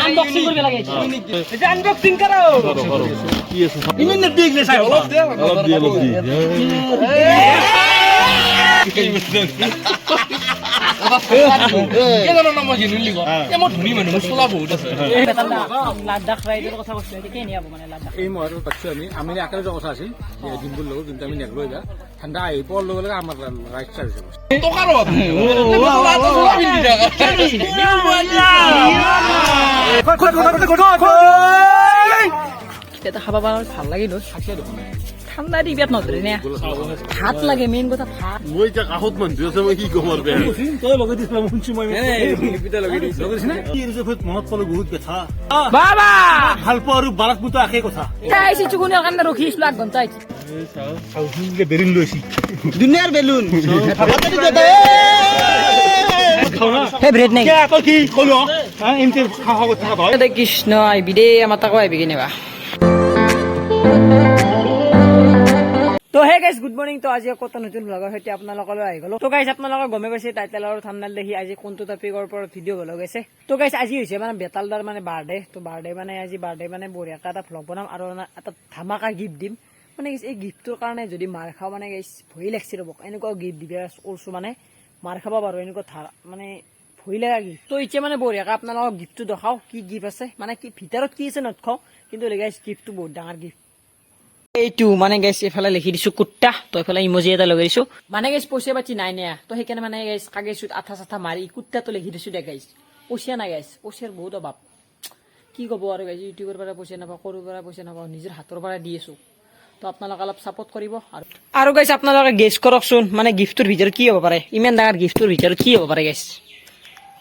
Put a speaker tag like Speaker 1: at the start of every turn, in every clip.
Speaker 1: Unboxing করবে লাগে এটা আনবক্সিং করো কি আছে ইমিনে বিগ নে চাই অলপ দে লাডাখ রাইডের কথা বলছি এটা কে নিয়াবো মানে লাডাখ
Speaker 2: এই মহারাজ পাচ্ছি আমি আকারে কথা আছে দিনগুলো লোক কিন্তু আমি নেগলো এটা ঠান্ডা আই পড় লোক আমার রাইট সাইড
Speaker 1: তো কারো এটা খাবা ভাল লাগিল ঠান্ডা দি বিয়াত নধৰে নে ভাত লাগে মেইন কথা ভাত
Speaker 3: মই এতিয়া কাষত মানুহ আছে মই কি কম আৰু বেয়া
Speaker 2: তই লগাই দিছ মই শুনছি মই পিতা লগাই দিছ না কি ৰিজফত মনত পৰে বহুত কথা
Speaker 1: বাবা
Speaker 2: ভাল পোৱা আৰু বাৰাক মুতো আকে কথা
Speaker 1: তাইছি চুগুনিৰ কাৰণে ৰখি আছিলো 1 ঘণ্টা
Speaker 2: চাউলে বেৰিন লৈছি
Speaker 3: দুনিয়াৰ বেলুন
Speaker 1: ফেভৰেট নাই
Speaker 2: তই কি কলো এমতে খাওয়া কথা হয়
Speaker 1: কৃষ্ণ আইবি দে আমাৰ তাকো আইবি কিনেবা তো হে গাইজ গুড মৰ্নিং তো আজি কত নতুন ব্লগৰ সৈতে আপোনালোকলৈ আহি গলো তো গাইজ আপোনালোকে গমে পাইছে টাইটেল আৰু থাম্বনেইল দেখি আজি কোনটো টপিকৰ ওপৰত ভিডিঅ' বলা গৈছে তো গাইজ আজি হৈছে মানে বেতালদাৰ মানে বাৰ্থডে তো বাৰ্থডে মানে আজি বাৰ্থডে মানে বঢ়িয়াকৈ এটা ভ্লগ বনাম আৰু এটা ধামাকা গিফ্ট দিম মানে এই গিফ্টটোৰ কাৰণে যদি মাৰ খাওঁ মানে গাইজ ভয় লাগছে ৰ'ব এনেকুৱা গিফ্ট দিব কৰিছো মানে মাৰ খাব পাৰো এনেকুৱা মানে ভয় লগা গিফ্ট তো এতিয়া মানে বঢ়িয়াকৈ আপোনালোকক গিফ্টটো দেখাওঁ কি গিফ্ট আছে মানে কি ভিতৰত কি আছে নথখাওঁ কিন্তু গাইজ গিফ্টটো বহুত ডাঙৰ গিফ্ট এইটো মানে গাইছ এফালে লিখি দিছো কুত্তা তো এফালে ইমজি এটা লগাই দিছো মানে গাইছ পইচা পাতি নাই নে তো সেইকাৰণে মানে গাইছ কাগজত আঠা চাঠা মাৰি কুত্তাটো লিখি দিছো দে গাইছ পইচা নাই গাইছ পইচাৰ বহুত অভাৱ কি ক'ব আৰু গাইছ ইউটিউবৰ পৰা পইচা নাপাওঁ সৰুৰ পৰা পইচা নাপাওঁ নিজৰ হাতৰ পৰা দি আছো তো আপোনালোকে অলপ ছাপোৰ্ট কৰিব আৰু গাইছ আপোনালোকে গেছ কৰকচোন মানে গিফ্টটোৰ ভিতৰত কি হ'ব পাৰে ইমান ডাঙৰ গিফ্টটোৰ ভিতৰত কি হ'ব পাৰে গাইছ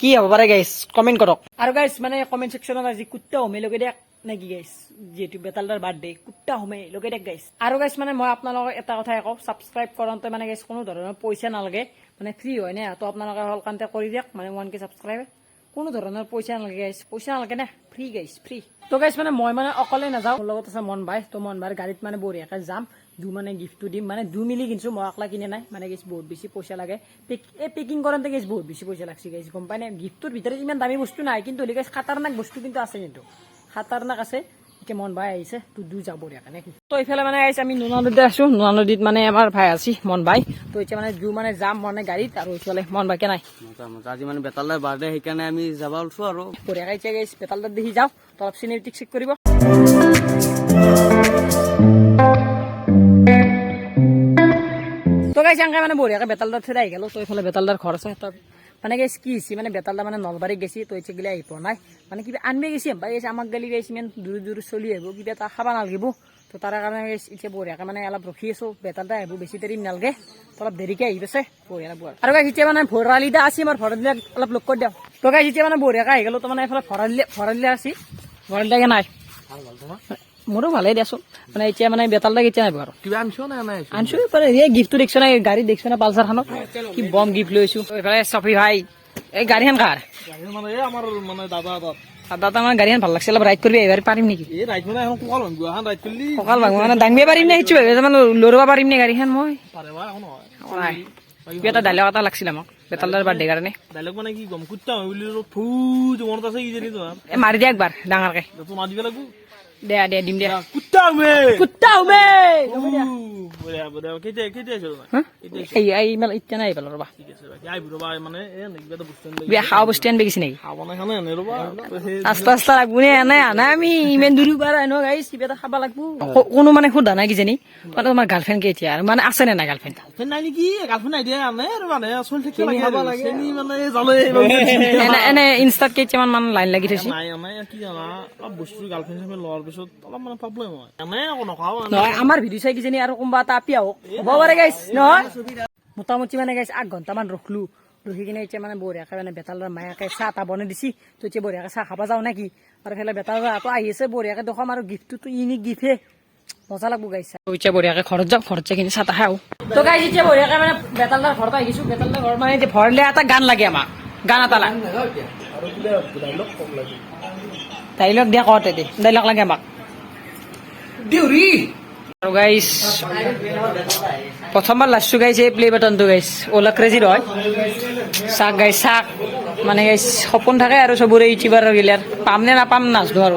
Speaker 1: কি হ'ব পাৰে গাইছ কমেণ্ট কৰক আৰু গাইছ মানে কমেণ্ট ছেকশ্যনত আজি কুত্তা হোমে লগাই দিয়ক নাকি গাইছ যেহেতু বেতালদাৰ বাৰ্থডে কুত্তা হোমে লগাই দিয়ক গাইছ আৰু গাইছ মানে মই আপোনালোকক এটা কথাই কওঁ ছাবস্ক্ৰাইব কৰোঁতে মানে গাইছ কোনো ধৰণৰ পইচা নালাগে মানে ফ্ৰী হয় নে তো আপোনালোকে হল কান্তে কৰি দিয়ক মানে 1K ছাবস্ক্ৰাইব কোনো ধৰণৰ পইচা নালাগে গাইছ পইচা নালাগে না ফ্ৰী গাইছ ফ্ৰী তো গাইছ মানে মই মানে অকলে নাযাওঁ মোৰ লগত আছে মন ভাই তো মন ভাইৰ গাড়ীত মানে বঢ়িয়াকৈ যাম মানে গিফ্টটো দিম মানে মিলি কিনছো মই অকলা কিনে নাই মানে গাইছ বহুত বেছি পইচা লাগে পেকিং কৰোঁতে গাইছ বহুত বেছি পইচা লাগছে গাইছ গম পাই নে গিফ্টটোৰ ভিতৰত ইমান দামী বস্তু নাই কিন্তু গাইছ খাতাৰনাক বস্তু কিন্তু আছে কিন্তু খাতাৰনাক আছে এতিয়া মন ভাই আহিছে তো যাব বঢ়িয়াকৈ নেকি তো এইফালে মানে আহিছে আমি নোনা নদীত আছো নোনা নদীত মানে আমাৰ ভাই আছে মন ভাই তো এতিয়া মানে মানে যাম মানে গাড়ীত আৰু এইফালে মন ভাই কেনাই
Speaker 3: আজি মানে বেতালদাৰ বাৰ্থডে সেইকাৰণে আমি যাব ওলছো আৰু
Speaker 1: বঢ়িয়াকৈ এতিয়া গাইছ বেতালদাৰ দেখি যাওঁ তো অলপ চিনেমেটিক চেক কৰিব তো গাইছ এনেকৈ মানে বঢ়িয়াকৈ বেতালদাৰ থৈ আহি গ'লো তো এইফালে বেতালদাৰ ঘৰ আছে তো মানে গাইছ কি হৈছে মানে বেতালদা মানে নলবাৰীত গেছি তো এতিয়া গিলে আহি পোৱা নাই মানে কিবা আনবে গেছি ভাই গাইছ আমাক গালি গাইছ ইমান দূৰ চলি আহিব কিবা এটা খাব নালাগিব তো তাৰ কাৰণে গাইছ এতিয়া বঢ়িয়াকৈ মানে অলপ ৰখি আছো বেতালদা আহিব বেছি দেৰি নালাগে তো অলপ দেৰিকৈ আহি গৈছে বঢ়িয়া বোৱা আৰু গাইছ এতিয়া মানে ভৰালিদা আছে আমাৰ ভৰালিদাক অলপ লগ কৰি দিওঁ তো গাইছ এতিয়া মানে বঢ়িয়াকৈ আহি গ'লো তো মানে এইফালে ভৰালিদা আছে ভৰালিদাকে নাই মোৰো ভালেই দিয়াচোন মানে এতিয়া মানে বেতালদা কেতিয়া নাহিব আৰু
Speaker 3: কিবা আনছো না নাই
Speaker 1: আনছো এই গিফ্টটো দেখিছ না গাড়ী দেখিছ না পালচাৰখনত কি বম গিফ্ট লৈছো এইফালে চফি ভাই এই গাড়ীখন কাৰ
Speaker 2: মানে আমাৰ মানে দাদা
Speaker 1: দাদা মানে গাড়ীখন ভাল লাগছে অলপ ৰাইড কৰিবি এইবাৰ পাৰিম নেকি
Speaker 2: এই ৰাইড মানে এখন কঁকাল ভাঙিব এখন ৰাইড কৰিলি
Speaker 1: কঁকাল ভাঙিব মানে দাঙিব পাৰিম নে সেইটো মানে লৰবা পাৰিম নে গাড়ীখন মই
Speaker 2: পাৰে বা এখন
Speaker 1: নাই কিবা এটা ডাইলগ এটা লাগছিল আমাক বেতালদাৰ বাৰ্থডে কাৰণে
Speaker 2: ডাইলগ মানে কি গম কুত্তা হয় বুলি ফু মনত আছে কি জানি তো
Speaker 1: মাৰি দিয়া একবাৰ ডাঙৰকে
Speaker 2: তো মাৰ দিব লাগিব
Speaker 1: দে দিম দে
Speaker 2: কুত্তা মে
Speaker 1: কুত্তা উমে
Speaker 2: বঢ়িয়া বঢ়িয়া কেতিয়া আহিছিল
Speaker 1: এই ইমান ইচ্ছা নাই পেলো ৰবা
Speaker 2: ঠিক আছে বাকি আহিব ৰবা মানে কিবা এটা বস্তু
Speaker 1: বিয়া খাওঁ বস্তু আনবে গৈছে নেকি
Speaker 2: খাব নাই খানে আনে ৰবা
Speaker 1: আস্তা লাগবো নে নাই আনা আমি ইমান দূৰ পৰা আনো গাইছ কিবা এটা খাব লাগবো কোনো মানে সোধা নাই কিজানি মানে তোমাৰ গাৰ্লফ্ৰেণ্ড কেতিয়া আৰু মানে আছে নে নাই গাৰ্লফ্ৰেণ্ড
Speaker 2: নাই নেকি গাৰ্লফ্ৰেণ্ড নাই দিয়া আনে আৰু মানে চলি থাকিব খাব লাগে মানে জালে
Speaker 1: এনে ইনষ্টাত কেইটামান মানে লাইন লাগি থৈছে
Speaker 2: নাই আনে কি জানা অলপ বস্তু গাৰ্লফ্ৰেণ্ড হিচাপে লোৱাৰ পিছত অলপ মানে প্ৰব্লেম হয় এনে একো নখাও
Speaker 1: নহয় আমাৰ ভিডিঅ' চাই কিজানি আৰু কোনোবা এটা আপি আহক হ'ব পাৰে গাইছ নহয় মোটামুটি মানে গাইছ 8 ঘণ্টামান ৰখলো ৰখি কিনে এতিয়া মানে বঢ়িয়াকৈ মানে বেতালদাৰ মায়াকে চাহ এটা বনাই দিছি তো এতিয়া বঢ়িয়াকৈ চাহ খাব যাওঁ নেকি আৰু সেইফালে বেতালদাৰ আকৌ আহি আছে বঢ়িয়াকৈ দেখাম আৰু গিফ্টটোতো ইউনিক গিফ্টহে মজা লাগব গাইছ এতিয়া বঢ়িয়াকৈ ঘৰত যাওঁ ঘৰত যাই কিনে চাহ টা খাওঁ তো গাইছ এতিয়া বঢ়িয়াকৈ মানে বেতালদাৰ ঘৰত আহিছোঁ বেতালদাৰ ঘৰত মানে ভৰলে এটা গান লাগে আমাক গান এটা লাগে ডাইলগ দিয়া কওঁতে দে ডাইলগ লাগে আমাক আৰু গাইছ প্ৰথমবাৰ লাষ্টটো গাইছে এই প্লে বাটনটো গাইছ ওলা ক্ৰেজিৰ হয় চাক গাইছ চাক মানে গাইছ সপোন থাকে আৰু চবৰে ইউটিউবাৰ গিলাৰ পাম নে নাপাম নাজনো আৰু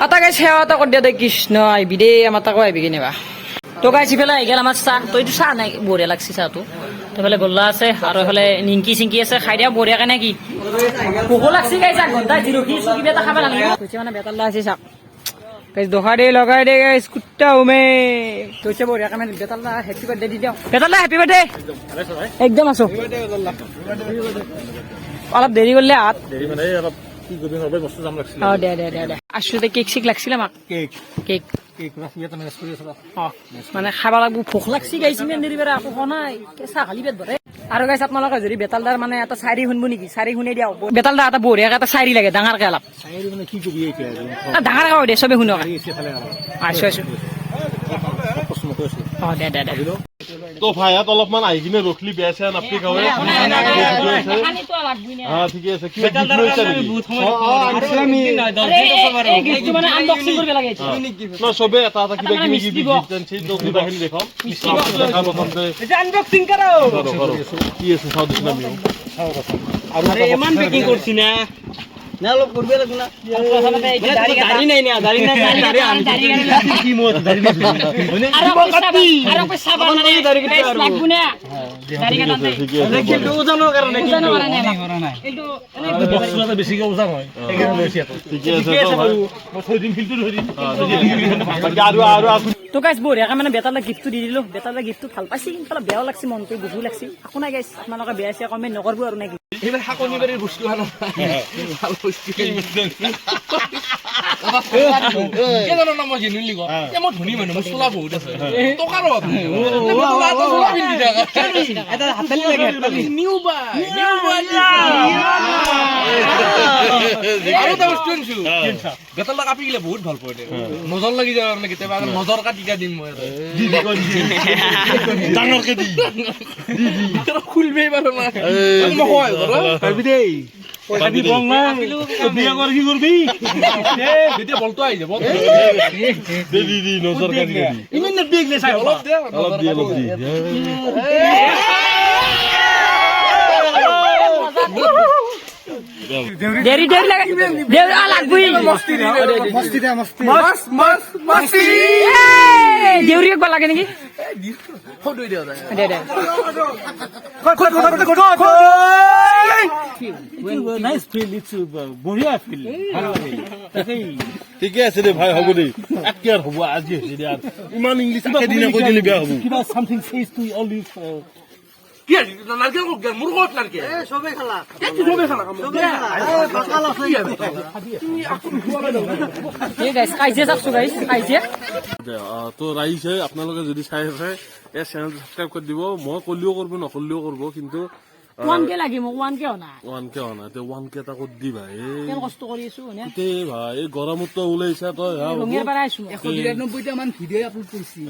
Speaker 1: এটা গাইছ সেৱা এটা কৰি দিয়া দে কৃষ্ণ আহিবি দেই আমাৰ তাকো আহিবি কেনিবা তো গাইছ ইফালে আহি গেল আমাৰ চাহ তো এইটো চাহ নাই বঢ়িয়া লাগছে চাহটো এইফালে গোল্লা আছে আৰু এইফালে নিমকি চিংকি আছে খাই দিয়া বঢ়িয়াকে নে কি ভোকো লাগছে গাইছ এক ঘণ্টা যি ৰখিছো কিবা এটা খাব লাগিব কৈছে মানে বেতাল্লা আছে চাহ গাইছ দোকান দে লগাই দে গাইছ কুত্তা উমে কৈছে বঢ়িয়াকে মানে বেতাল্লা হেপী বাৰ্থডে দি দিওঁ বেতাল্লা হেপী বাৰ্থডে একদম আছো অলপ দেৰি কৰিলে হাত
Speaker 2: দেৰি মানে অলপ কি কৰিবি সবেই বস্তু যাম লাগছিলে
Speaker 1: অ দে দে দে দে আছোতে কেক চেক লাগছিলে আমাক
Speaker 2: কেক
Speaker 1: কেক
Speaker 2: কেক ৰাখিয়ে মেনেজ কৰি আছো
Speaker 1: অ মানে খাব লাগব ভোক লাগছি গাইছি ইমান দেৰি পৰা একো খোৱা নাই কেঁচা খালি পেট ভৰে আৰু গাইছ আপোনালোকে যদি বেতালদাৰ মানে এটা চাৰি শুনব নেকি চাৰি শুনে দিয়া বেতালদাৰ এটা বঢ়িয়াকে এটা চাৰি লাগে ডাঙৰকে অলপ
Speaker 2: চাৰি মানে কি কবি এতিয়া
Speaker 1: ডাঙৰকে হ'ব দে চবে শুনক আছো আছো
Speaker 2: প্ৰশ্ন কৰি আছো
Speaker 1: অ দে দে দে
Speaker 4: তো ভাইয়াত অলপমান আহি কিনে ৰখলি বেয়া চেয়া নাপি গাৱে ঠিকে আছে কিবা গিফ্ট লৈছা নেকি ন চবে এটা এটা কিবা কিবি গিফ্ট আনছি তো কিবাখিনি দেখাম দেখা প্ৰথমতে
Speaker 1: আনবক্সিং কৰো
Speaker 4: কি আছে চাও দিছ না মিও
Speaker 3: আরে ইমান পেকিং করছি না না অলপ করবে লাগব না দাড়ি নাই না দাড়ি নাই দাড়ি আমি কি মত দাড়ি নাই
Speaker 1: আৰু পইচা পাব না দাড়ি কিটা লাগব না দাড়ি কাটা নাই
Speaker 4: ঠিকে আছে
Speaker 3: কিন্তু ওজনৰ কাৰণে
Speaker 1: ওজনৰ কাৰণে নাই এইটো
Speaker 2: বস্তুটা বেছিকে ওজন হয় সেইকাৰণে লৈছি এটা
Speaker 4: ঠিকে আছে তো ভাই
Speaker 2: মই থৈ দিম ফিল্টাৰ থৈ দিম
Speaker 4: আৰু
Speaker 1: তো গাইছ বঢ়িয়াকে মানে বেটালে গিফ্টটো দি দিলো বেটালে গিফ্টটো ভাল পাইছি কিন্তু অলপ বেয়াও লাগছি মনটো দুখো লাগছি একো নাই গাইছ আপোনালোকে বেয়া চেয়া কমেণ্ট নকৰিব আৰু নেকি
Speaker 3: এইবাৰ হাকনি বাৰীৰ বস্তু ভাল ভাল বস্তু
Speaker 5: কেইজনৰ নাম মই জেনুইনলি কওঁ মই ধনী মানুহ মোৰ চোলা বহুত আছে টকাৰ অভাৱ
Speaker 3: এটা হাতালি লাগে
Speaker 5: নিউ বাই আৰু এটা বস্তু আনিছো বেতালটা কাপি গিলে বহুত ভাল পায় নজৰ লাগি যায় মানে কেতিয়াবা নজৰ কাটিকা দিম মই
Speaker 4: ডাঙৰকে দি
Speaker 5: খুলবেই বাৰু না মই হয়
Speaker 4: পাৰিবি দেই পইচা বং নাই বিয়া কৰি কি কৰবি
Speaker 5: যেতিয়া বলটো আহি যাব
Speaker 4: দি নজৰ কাটি দি
Speaker 5: ইমান নেবেগলে চাই অলপ দে
Speaker 4: অলপ দি
Speaker 1: দেৰি দেৰি লাগে দেৰি লাগবই দেউৰী একবাৰ লাগে নেকি দে দে
Speaker 2: নাইস ফিল ইটস বঢ়িয়া ফিল
Speaker 4: ঠিকে আছে দে ভাই হ'ব দে একে হ'ব আজি হৈছে দে আৰু ইমান ইংলিছ একেদিনা কৈ দিলে বেয়া হ'ব
Speaker 2: কিবা something says to all you
Speaker 5: কি আছে নারকেল কোক গেল মুর কোক নারকেল
Speaker 3: সবে খালা
Speaker 5: কি সবে খালা
Speaker 1: এই গাইছ খাইছে চাকছো গাইছ খাইছে
Speaker 4: তো ৰাইজে আপোনালোকে যদি চাই আছে এই চেনেলটো সাবস্ক্ৰাইব কৰি দিব মই কলিও কৰিব নকলিও কৰিব কিন্তু
Speaker 1: 1K লাগি মোক 1K হনা
Speaker 4: 1K হোৱা নাই 1K এটা কৰি দি ভাই
Speaker 1: কেন কষ্ট কৰি আছো হনে
Speaker 4: ভাই এই গৰমত তো ওলাইছা তই
Speaker 1: ৰঙিয়াৰ পৰা আইছো
Speaker 5: 199টা মান ভিডিও আপলোড কৰিছি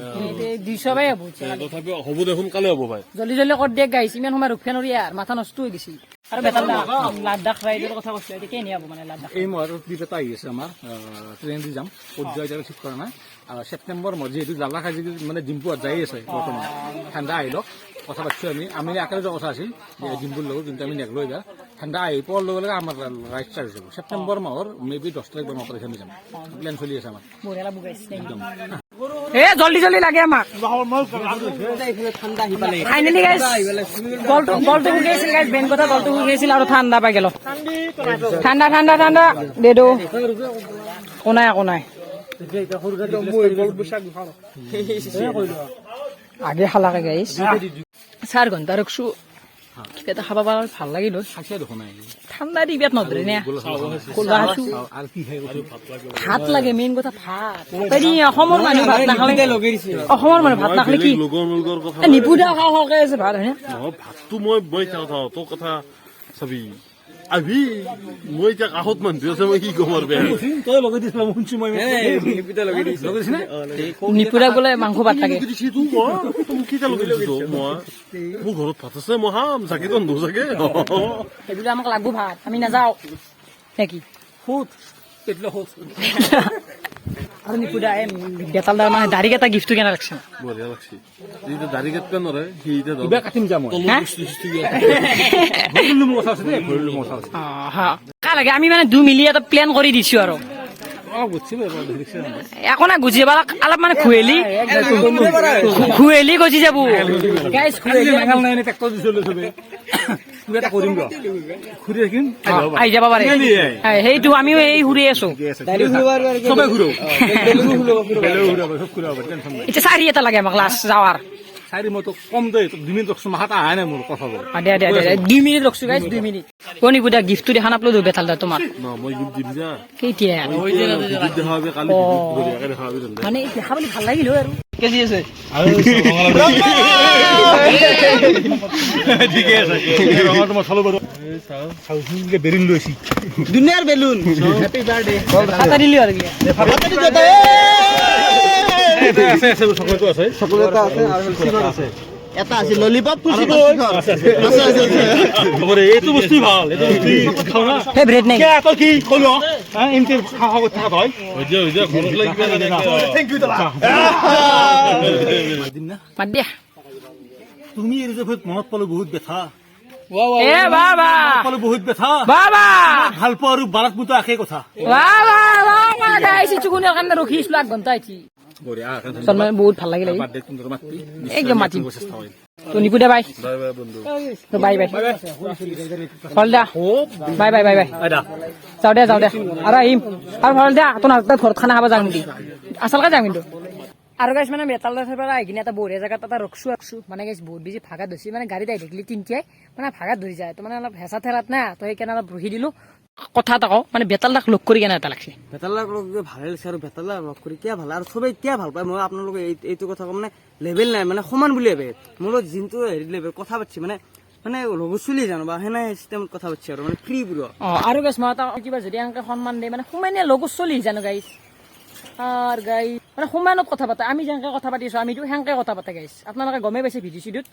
Speaker 1: এই 200 বাই হ'ব
Speaker 4: তথাপি হ'ব দে সোনকালে হ'ব ভাই
Speaker 1: জলদি জলদি কৰি দে গাইছ ইমান সময় ৰখিয়া নৰি আৰু মাথা নষ্ট হৈ গৈছি আৰু বেটাল লাডাখ ৰাইডৰ কথা কৈছিল এতিয়া কেনে হ'ব মানে লাডাখ
Speaker 2: এই মাহৰ ট্ৰিপ এটা আহি আছে আমাৰ ট্ৰেইন দি যাম ক'ত যোৱা এতিয়া ঠিক কৰা নাই আৰু ছেপ্টেম্বৰ মই যিহেতু জালা খাই মানে ডিম্পুত যাই আছে বৰ্তমান ঠাণ্ডা আহি লওক কথা পাতিছোঁ আমি একেলগে যোৱা কথা আছিল ডিম্পুৰ লগত কিন্তু আমি নেগলো এতিয়া ঠাণ্ডা আহি পোৱাৰ লগে লগে আমাৰ ৰাইড ষ্টাৰ্ট হৈ যাব ছেপ্টেম্বৰ মাহৰ মেবি 10 তাৰিখ বা 9 তাৰিখে আমি যাম প্লেন চলি আছে আমাৰ
Speaker 1: বঢ়িয়া লাগব গাইছ এ জলদি জলদি লাগে আমাক ফাইনেলি গাইছ বলটো গৈছিল গাইছ বেন কথা বলটো গৈছিল আৰু ঠাণ্ডা পাই গেল ঠাণ্ডা ঠাণ্ডা ঠাণ্ডা দে দো একো নাই আগে খালাকে গাইছ 4 ঘণ্টা ৰখছো কিবা এটা খাব পাৰা ভাল লাগিল
Speaker 2: খাইছে দেখোন
Speaker 1: ঠাণ্ডা দি বিয়াত নধৰে নে
Speaker 2: আৰু কি খাই
Speaker 1: ভাত লাগে মেইন কথা ভাত অসমৰ মানুহ ভাত নাখালে অসমৰ মানুহ ভাত নাখালে কি
Speaker 4: লগৰ লগৰ কথা
Speaker 1: নিপুদা খাওঁকে আছে ভাত হয়নে
Speaker 4: ভাতটো মই চাওঁ তোৰ কথা চাবি আহি মই এতিয়া কাষত মানুহ আছে মই কি কম আৰু বেয়া
Speaker 2: তই লগাই দিছিলা মই শুনছো মই
Speaker 1: নিপুদা বোলে মাংস ভাত লাগে
Speaker 4: মোৰ ঘৰত ভাত আছে মই খাম চাগে তন্ধু চাগে
Speaker 1: সেইবিলাক আমাক লাগব ভাত আমি নাযাওঁ নে কি আৰু নিপুদা এই বেতালদাৰ মানে দাড়ি কেইটা গিফ্টটো কেনে লাগছে
Speaker 5: বঢ়িয়া লাগছে এইটো দাড়ি কাটবা নৰে সি এতিয়া
Speaker 2: কিবা কাটিম যাম মই
Speaker 1: হা?
Speaker 2: ভৰিলো মোৰ কথা আছে দেই ভৰিলো মোৰ কথা আছে
Speaker 1: কা লাগে আমি মানে দুই মিলি এটা প্লেন কৰি দিছো আৰু
Speaker 2: অলপ গুচি দেখিছে
Speaker 1: একো নাই গুচি যাব অলপ মানে খুৱেলি গুচি যাব গাইজ খুৱেলি
Speaker 2: মেঘাল নাই ট্ৰেক্টৰ দিছিলোঁ চবে কিবা এটা কৰিম ৰ ঘূৰি থাকিম
Speaker 1: আহি যাব পাৰে সেইটো আমিও এই ঘূৰি আছো
Speaker 2: চবে ঘূৰো বেলেগ ঘূৰাব চব ঘূৰাব টেনশ্যন নাই
Speaker 1: এতিয়া চাৰি এটা লাগে আমাক লাষ্ট যাৱাৰ
Speaker 2: চাৰি মই তোক কম দেই তোক 2 মিনিট ৰখছো মাথাত আহাই নাই মোৰ কথাবোৰ
Speaker 1: দে 2 মিনিট ৰখছো গাইজ 2 মিনিট কোন নিপুদা গিফ্টটো দেখা নাপলো বেতালদা তোমাৰ
Speaker 5: ন মই গিফ্ট দিম যা
Speaker 1: কেতিয়া
Speaker 5: গিফ্ট দেখাবি কালি বঢ়িয়াকে দেখাবি তেন্তে
Speaker 1: মানে দেখা পালি ভাল লাগিল আৰু
Speaker 3: কেজি আছে
Speaker 2: ঠিকে আছে ৰঙৰ তোমাৰ চলো বাৰু চাউলকে বেৰিল লৈছি
Speaker 3: দুনিয়াৰ বেলুন
Speaker 1: ফাটা দিলি আৰু কি
Speaker 2: আছে আছে চকলেটো আছে
Speaker 3: এটা আছে ললিপপ ফুচি
Speaker 2: খবৰে এইটো বস্তু ভাল এইটো বস্তু খাও না
Speaker 1: ফেভৰেট নাই
Speaker 2: তই কি কলো এমটি খাওয়া কথা তই
Speaker 5: হৈ যা ঘৰত লাগি
Speaker 2: থেংক ইউ দাদা
Speaker 1: মাত দিয়া
Speaker 2: তুমি এই যে মনত পালো বহুত ব্যথা
Speaker 1: এ বাবা
Speaker 2: পালো বহুত ব্যথা
Speaker 1: বাবা
Speaker 2: ভাল পোৱা আৰু বাৰাত মোটো একে কথা
Speaker 1: বাবা বাবা গাইছি চুকুনৰ কাৰণে ৰখি আছিলো 1 ঘণ্টা এটি
Speaker 2: বঢ়িয়া
Speaker 1: চলমান বহুত ভাল লাগিল
Speaker 2: বাৰ্থডে তোৰ মাতি
Speaker 1: একদম মাতিম
Speaker 2: চেষ্টা কৰিম
Speaker 1: তো নিপুদা বাই
Speaker 5: বাই বাই বন্ধু
Speaker 1: তো bye bye Halda bye bye bye bye যাও দে আৰু আহিম আৰু হলদা তোৰ ঘৰত খানা খাব যাম নেকি আচলকে যাম কিন্তু আৰু গাইছ মানে বেতালদাৰ পৰা আহি কিনে এটা বঢ়িয়া জেগাত এটা ৰখছো মানে গাইছ বহুত বেছি ভাগাত ধৰিছে মানে গাড়ীত আহি থাকিলে তিনটিয়াই মানে ভাগাত ধৰি যায় তো মানে অলপ হেঁচা ঠেলাত না তো সেইকাৰণে অলপ ৰখি দিলো কথা এটা কওঁ মানে বেতালদাক লগ কৰি কেনে এটা লাগছে
Speaker 3: বেতালাক লগ ভালে লাগিছে আৰু বেতালা লগ কৰি কিয় ভাল আৰু চবেই কিয় ভাল পায় মই আপোনালোকে এইটো কথা মানে লেভেল নাই মানে সমান বুলি ভাবে মোৰ লগত যোনটো হেৰি লেভেল কথা পাতিছে মানে লগৰ চলি জানো বা সেনে চিষ্টেমত কথা পাতিছে আৰু মানে ফ্ৰী পুৰা
Speaker 1: আৰু গাইছ মই এটা কিবা যদি এনেকে সন্মান দিয়ে মানে সোমাইনে লগৰ চলি জানো গাইছ আৰু গাইছ মানে সমানত কথা পাতে আমি যেনেকে কথা পাতিছো আমিতো সেনেকে কথা পাতে গাইছ আপোনালোকে গমেই পাইছে ভিডিঅ' চিডিঅ'ত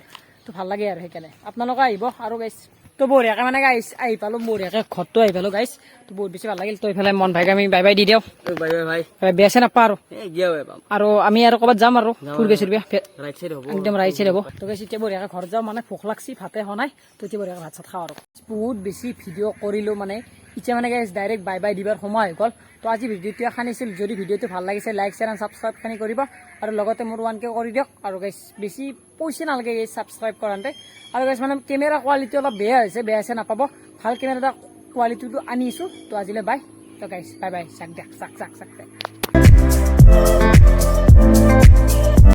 Speaker 1: তো ভাল লাগে আৰু সেইকাৰণে আপোনালোকে আহিব আৰু গাইছ তো বঢ়িয়াকে মানে গাইছ আহি পালো বঢ়িয়াকে ঘৰটো আহি পালো গাইছ তো বহুত বেছি ভাল লাগিল তো এইফালে মন ভাইকে আমি বাই বাই দি দিওঁ
Speaker 3: বাই বাই ভাই
Speaker 1: বেয়া চেয়া নাপাওঁ আৰু
Speaker 3: গিয়া বাই পাম
Speaker 1: আৰু আমি আৰু ক'ৰবাত যাম আৰু ফুৰবে চুৰবে
Speaker 3: ৰাইট চাইড হ'ব
Speaker 1: একদম ৰাইট চাইড হ'ব তো গাইছ এতিয়া বঢ়িয়াকে ঘৰত যাওঁ মানে ভোক লাগছি ভাতে খোৱা তো এতিয়া বঢ়িয়াকে ভাত চাত খাওঁ আৰু বহুত বেছি ভিডিঅ' কৰিলোঁ মানে এতিয়া মানে গাইছ ডাইৰেক্ট বাই বাই দিবৰ সময় হৈ গ'ল তো আজি ভিডিঅ'টো খানিছিল যদি ভিডিঅ'টো ভাল লাগিছে লাইক শ্বেয়াৰ এণ্ড ছাবস্ক্ৰাইব খানি কৰিব আৰু লগতে মোৰ 1K কৰি দিয়ক আৰু গাইছ বেছি পইচা নালাগে গাইছ ছাবস্ক্ৰাইব কৰাতে আৰু গাইছ মানে কেমেৰা কোৱালিটি অলপ বেয়া হৈছে নাপাব ভাল কেমেৰা এটা কোৱালিটিটো আনিছোঁ তো আজিলৈ বাই তো গাইছ বাই বাই চাক দিয়ক চাক